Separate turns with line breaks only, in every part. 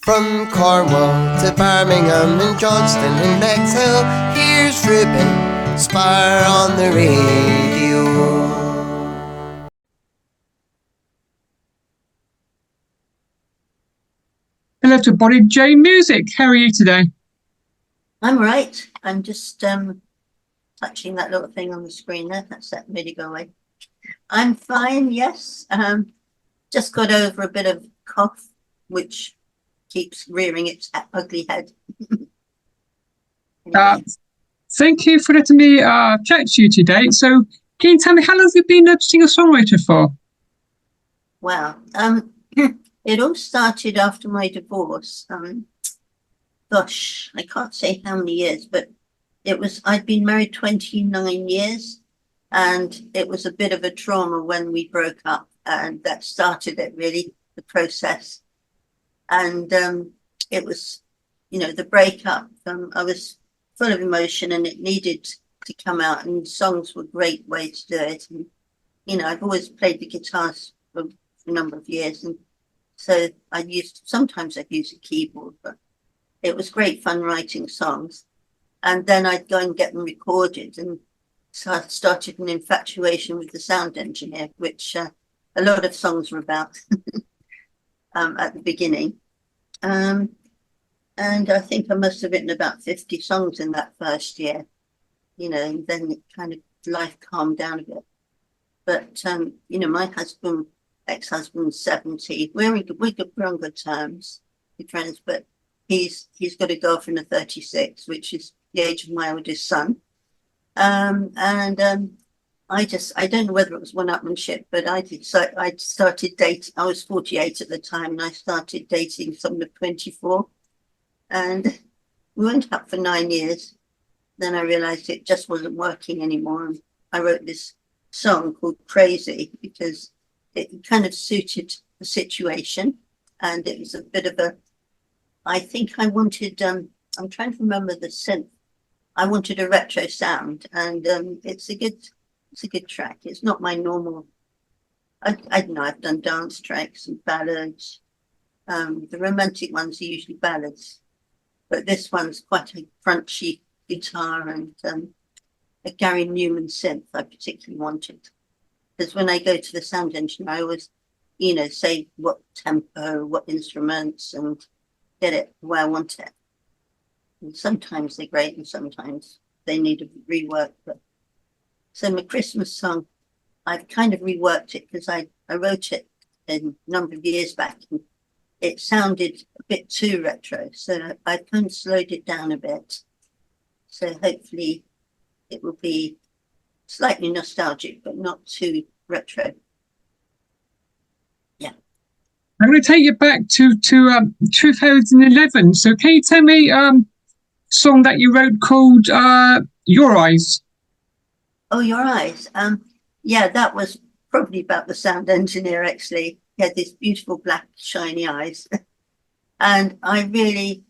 From Cornwall to Birmingham and Johnston and Bexhill, here's Ruben Spire on the radio.
Hello to Boni Jane Music. How are you today?
I'm right. I'm just touching that little thing on the screen there. That's that really go away. I'm fine, yes. Just got over a bit of cough, which keeps rearing its ugly head. Anyway.
Thank you for letting me chat to you today. So can you tell me, how long have you been a singer-songwriter for?
Well, it all started after my divorce. Gosh, I can't say how many years, but I'd been married 29 years, and it was a bit of a trauma when we broke up, and that started it really, the process. And it was, the breakup, I was full of emotion and it needed to come out, and songs were a great way to do it. And, I've always played the guitars for a number of years, and so sometimes I'd use a keyboard, but it was great fun writing songs. And then I'd go and get them recorded, and so I started an infatuation with the sound engineer, which a lot of songs were about at the beginning. And I think I must have written about 50 songs in that first year, and then it kind of, life calmed down a bit. But, my ex-husband's 70, we're on good terms, good friends, but he's got a girlfriend of 36, which is the age of my oldest son. I don't know whether it was one-upmanship, but I started dating. I was 48 at the time, and I started dating someone of 24. And we went up for 9 years. Then I realized it just wasn't working anymore. And I wrote this song called Crazy because it kind of suited the situation. And it was a bit of I think I wanted, I'm trying to remember the synth. I wanted a retro sound, and it's a good track. It's not my normal, I don't know, I've done dance tracks and ballads. The romantic ones are usually ballads, but this one's quite a crunchy guitar and a Gary Newman synth I particularly wanted. Because when I go to the sound engineer, I always, say what tempo, what instruments, and get it where I want it. And sometimes they're great and sometimes they need a rework. So my Christmas song, I've kind of reworked it because I wrote it a number of years back, and it sounded a bit too retro. So I've kind of slowed it down a bit. So hopefully it will be slightly nostalgic, but not too retro. Yeah.
I'm going to take you back to 2011. So can you tell me song that you wrote called Your Eyes?
Oh, Your Eyes. Yeah, that was probably about the sound engineer, actually. He had these beautiful black shiny eyes. And I really,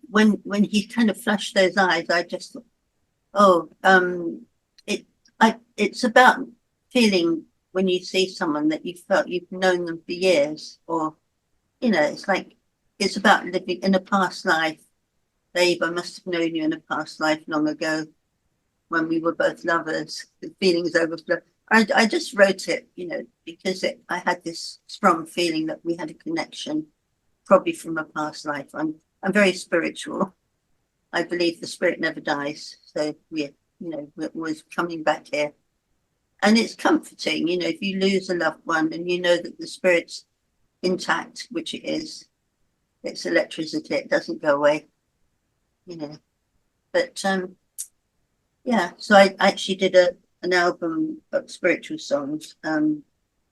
when he kind of flashed those eyes, I just thought, it's about feeling when you see someone that you felt you've known them for years, or, it's like, it's about living in a past life. Babe, I must have known you in a past life long ago when we were both lovers. The feelings overflow. I just wrote it, because I had this strong feeling that we had a connection, probably from a past life. I'm very spiritual. I believe the spirit never dies. So we're always coming back here. And it's comforting, if you lose a loved one and you know that the spirit's intact, which it is, it's electricity, it doesn't go away. But yeah, so I actually did an album of spiritual songs,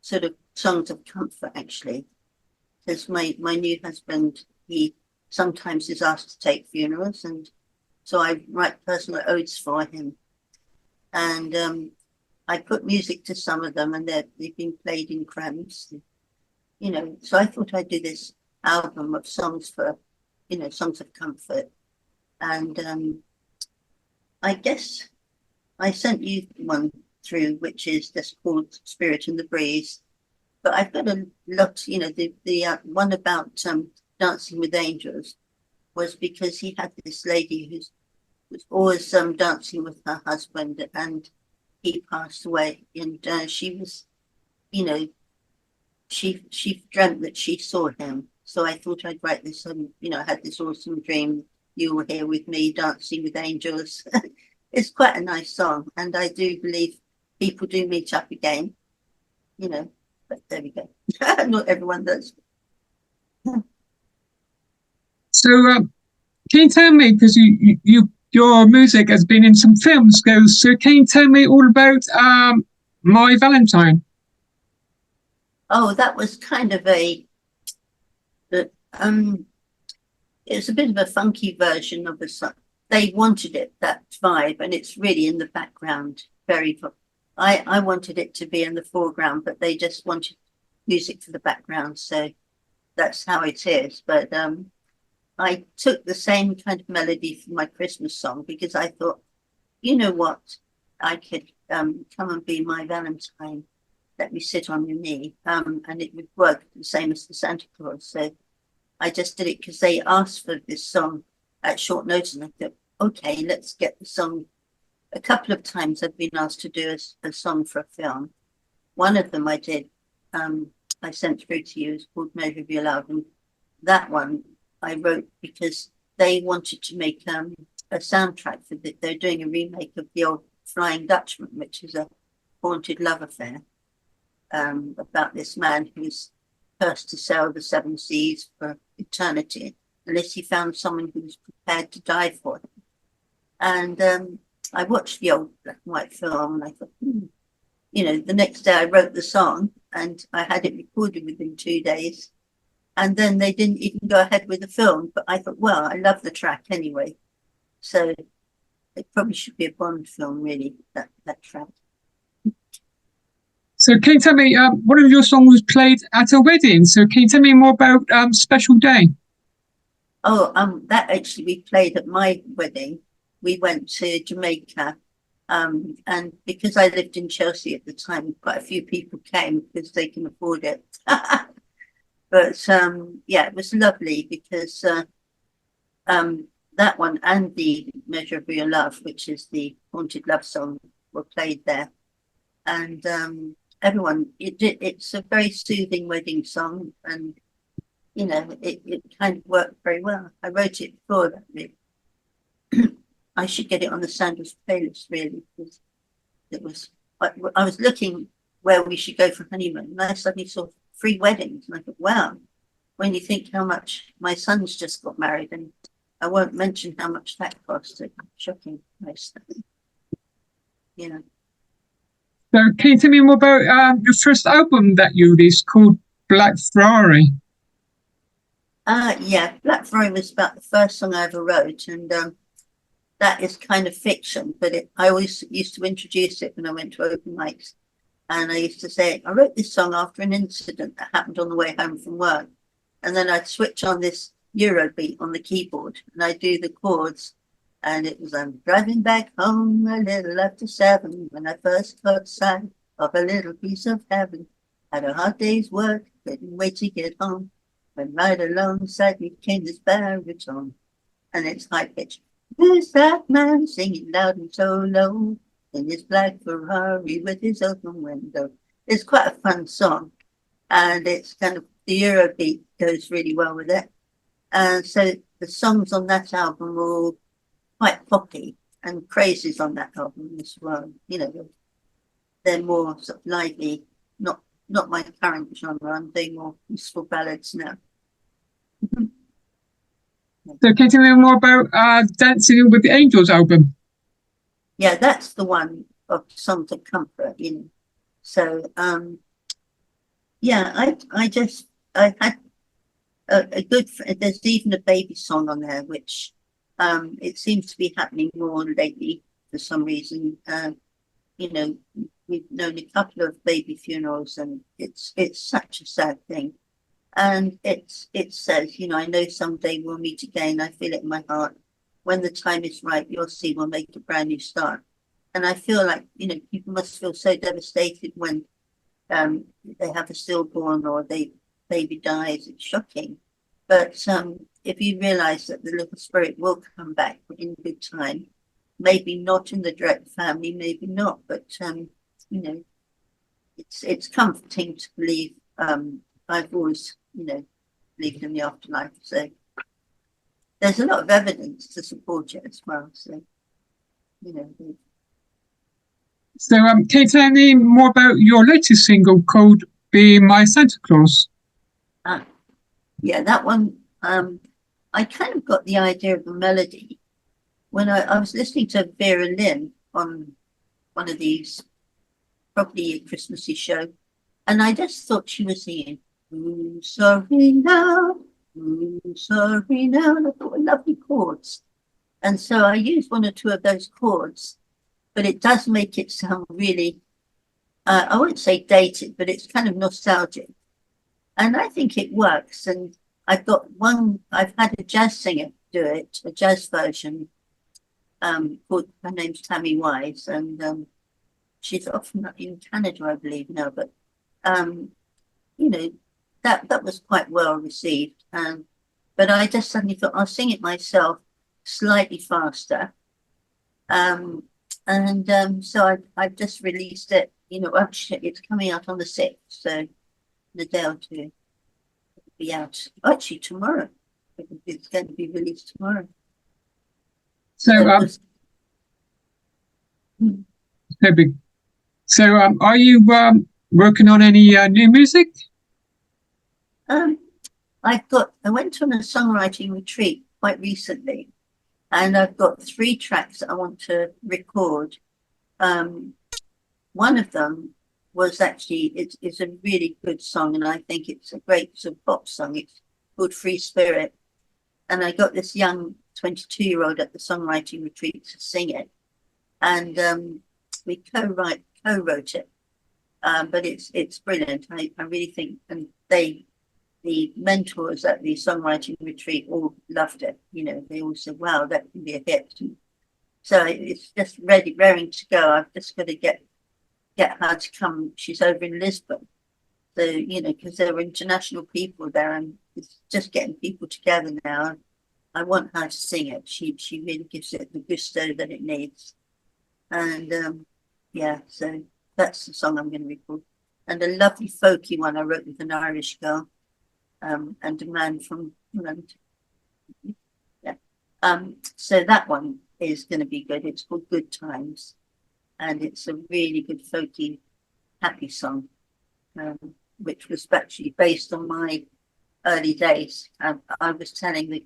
sort of songs of comfort, actually, because my new husband, he sometimes is asked to take funerals, and so I write personal odes for him, and I put music to some of them, and they've been played in crems, so I thought I'd do this album of songs for, songs of comfort. And I guess I sent you one through, which is just called Spirit in the Breeze. But I've got a lot, the one about Dancing with Angels was because he had this lady who was always dancing with her husband, and he passed away. And she was, you know, she dreamt that she saw him. So I thought I'd write this. I had this awesome dream. You were here with me, dancing with angels. It's quite a nice song, and I do believe people do meet up again. But there we go. Not everyone does.
So, can you tell me, because your music has been in some films, so can you tell me all about My Valentine?
Oh, that was kind of it was a bit of a funky version of a song. They wanted it, that vibe, and it's really in the background. I wanted it to be in the foreground, but they just wanted music for the background, so that's how it is. But I took the same kind of melody for my Christmas song because I thought, you know what, I could come and be my Valentine. Let me sit on your knee, and it would work the same as the Santa Claus. So I just did it because they asked for this song at short notice, and I thought, okay, let's get the song. A couple of times I've been asked to do a song for a film. One of them I did, I sent through to you, it's called Measure of Your Love, and that one I wrote because they wanted to make a soundtrack for they're doing a remake of the old Flying Dutchman, which is a haunted love affair about this man who's cursed to sail the seven seas for eternity unless he found someone who was prepared to die for him. And I watched the old black and white film, and I thought, the next day I wrote the song, and I had it recorded within 2 days. And then they didn't even go ahead with the film. But I thought, well, I love the track anyway. So it probably should be a Bond film, really, that track.
So can you tell me, one of your songs was played at a wedding. So can you tell me more about Special Day?
Oh, that actually we played at my wedding. We went to Jamaica. And because I lived in Chelsea at the time, quite a few people came because they can afford it. But yeah, it was lovely because that one and the Measure of Your Love, which is the haunted love song, were played there. And everyone, it's a very soothing wedding song, and it kind of worked very well. I wrote it before that, really. I should get it on the Sandals playlist, really, because it was. I was looking where we should go for honeymoon, and I suddenly saw 3 weddings, and I thought, wow. When you think how much my son's just got married, and I won't mention how much that cost. It's shocking price.
So can you tell me more about your first album that you released called Black Ferrari?
Yeah, Black Ferrari was about the first song I ever wrote, and that is kind of fiction, but I always used to introduce it when I went to open mics. And I used to say, I wrote this song after an incident that happened on the way home from work. And then I'd switch on this Eurobeat on the keyboard, and I'd do the chords. And it was, I'm driving back home a little after 7 when I first caught sight of a little piece of heaven. Had a hard day's work, couldn't wait to get home. When right alongside me came this baritone, and it's high pitched. Who's that man singing loud and so low in his black Ferrari with his open window? It's quite a fun song, and it's kind of the Eurobeat goes really well with it. And so the songs on that album are all quite poppy, and Crazy's on that album as well. They're more sort of lively, not my current genre. I'm doing more peaceful ballads now.
So can you tell me more about Dancing with the Angels album?
Yeah, that's the one of songs of comfort, So yeah, I had a good. There's even a baby song on there, which it seems to be happening more lately for some reason. We've known a couple of baby funerals, and it's such a sad thing. And it says, I know someday we'll meet again. I feel it in my heart. When the time is right, you'll see we'll make a brand new start. And I feel like, people must feel so devastated when they have a stillborn or baby dies. It's shocking. But if you realise that the little spirit will come back in good time, maybe not in the direct family, maybe not, but you know, it's comforting to believe. I've always, believed in the afterlife, so there's a lot of evidence to support it as well. So, you know.
So, can you tell me more about your latest single called "Be My Santa Claus"?
Yeah, that one. I kind of got the idea of the melody when I was listening to Vera Lynn on one of these, probably a Christmassy show, and I just thought she was singing, "Ooh, sorry now, ooh, sorry now," and I thought, what lovely chords. And so I used one or two of those chords, but it does make it sound really, I wouldn't say dated, but it's kind of nostalgic. And I think it works. And I've had a jazz singer do it, a jazz version, called, her name's Tammy Wise, and she's often in Canada, I believe now, but, you know, that was quite well received. But I just suddenly thought I'll sing it myself slightly faster. So I've just released it, actually it's coming out on the 6th, so in a day or two, it'll be out. Actually, tomorrow. It's going to be released tomorrow.
So, are you working on any new music?
I went on a songwriting retreat quite recently, and I've got 3 tracks that I want to record. One of them was actually, it's a really good song, and I think it's a great sort of pop song. It's called Free Spirit. And I got this young 22-year-old at the songwriting retreat to sing it. And we co-wrote it. But it's brilliant. I really think, and the mentors at the songwriting retreat all loved it. They all said, wow, that can be a hit. So it's just raring to go. I've just got to get her to come. She's over in Lisbon. So, because there were international people there, and it's just getting people together now. I want her to sing it. She really gives it the gusto that it needs. And yeah, so that's the song I'm going to record. And a lovely folky one I wrote with an Irish girl, and a man from England. Yeah. So that one is going to be good. It's called Good Times, and it's a really good folky, happy song, which was actually based on my early days. I was telling the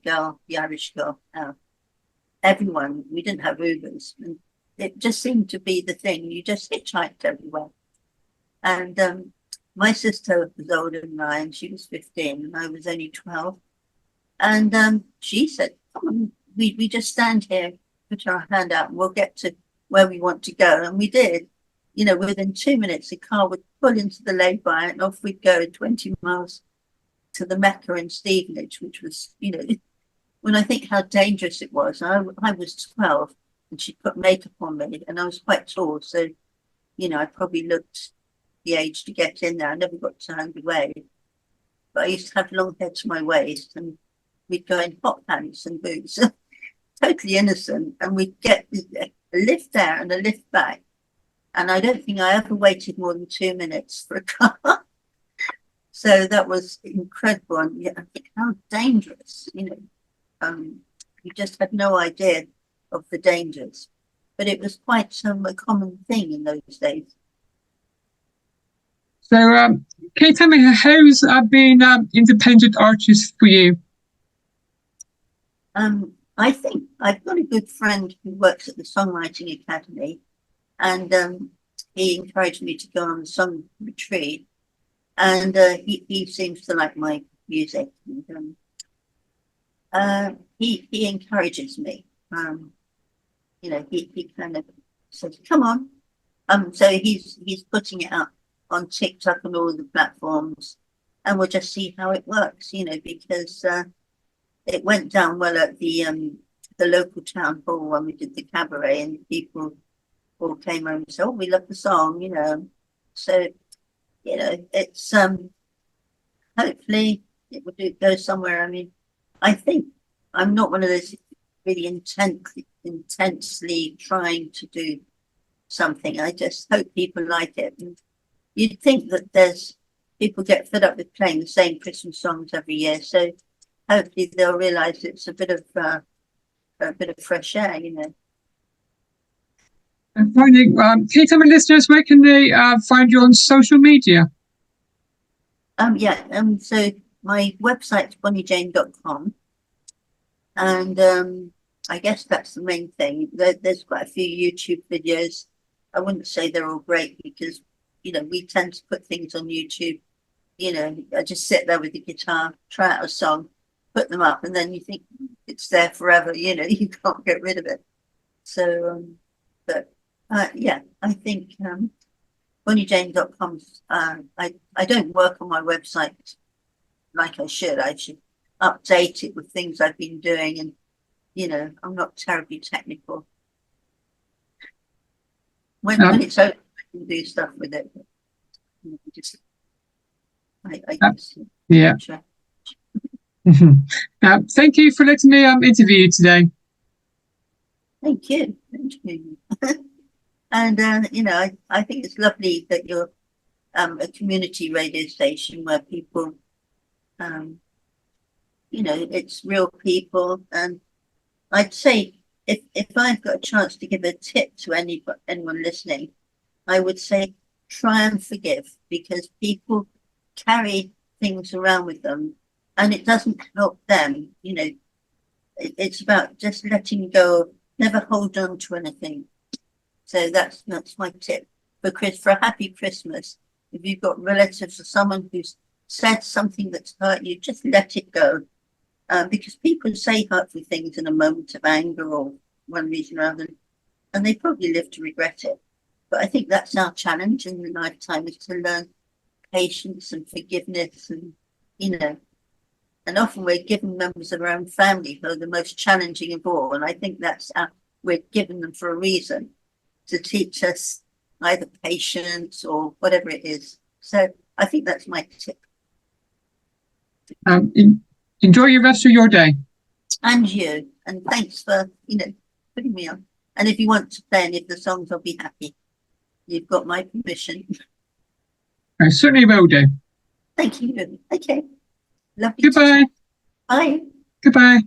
Irish girl, we didn't have Ubers, and it just seemed to be the thing. You just hitchhiked everywhere. And my sister was older than I, and she was 15, and I was only 12. And she said, come on, we just stand here, put our hand out, and we'll get to where we want to go. And we did. Within 2 minutes, the car would pull into the lay-by, and off we'd go 20 miles to the Mecca in Stevenage, which was, when I think how dangerous it was. I was 12, and she put makeup on me, and I was quite tall, so, I probably looked the age to get in there. I never got turned away, but I used to have long hair to my waist, and we'd go in hot pants and boots, totally innocent, and we'd get a lift there and a lift back. And I don't think I ever waited more than 2 minutes for a car. So that was incredible. And yeah, I think how dangerous, you just had no idea of the dangers. But it was quite a common thing in those days.
So, can you tell me how's being independent artist for you?
I think I've got a good friend who works at the Songwriting Academy, and he encouraged me to go on the song retreat, and he seems to like my music, and he encourages me. He kind of says, come on. So he's putting it up on TikTok and all the platforms, and we'll just see how it works, because it went down well at the local town hall when we did the cabaret, and people all came home and said, oh, we love the song, So, it's hopefully it will go somewhere. I mean, I think I'm not one of those really intensely trying to do something. I just hope people like it. And you'd think that there's people get fed up with playing the same Christmas songs every year, so hopefully they'll realise it's a bit of fresh air, you know.
And finally, can you tell my listeners where can they find you on social media?
So my website's bonijane.com, and I guess that's the main thing. There's quite a few YouTube videos. I wouldn't say they're all great because, you know, we tend to put things on YouTube. You know, I just sit there with the guitar, try out a song, put them up, and then you think it's there forever. You know, you can't get rid of it. So, yeah, I think bonijane.com. I don't work on my website like I should. I should update it with things I've been doing, and you know, I'm not terribly technical. When it's open, I can do stuff with it. But, you know, just I guess.
Yeah. Thank you for letting me interview you today.
Thank you. And you know, I think it's lovely that you're a community radio station where people, you know, it's real people. And I'd say if I've got a chance to give a tip to anyone listening, I would say try and forgive, because people carry things around with them and it doesn't help them. You know, it's about just letting go, never hold on to anything. So that's my tip for a happy Christmas. If you've got relatives or someone who's said something that's hurt you, just let it go. Because people say hurtful things in a moment of anger or one reason or other, and they probably live to regret it. But I think that's our challenge in the lifetime, is to learn patience and forgiveness, and you know, and often we're given members of our own family who are the most challenging of all, and I think we're given them for a reason, to teach us either patience or whatever it is. So I think that's my tip.
Enjoy the rest of your day.
And you, and thanks for, you know, putting me on. And if you want to play any of the songs, I'll be happy. You've got my permission.
I certainly will do.
Thank you. Okay. Lovely.
Goodbye.
Bye.
Goodbye.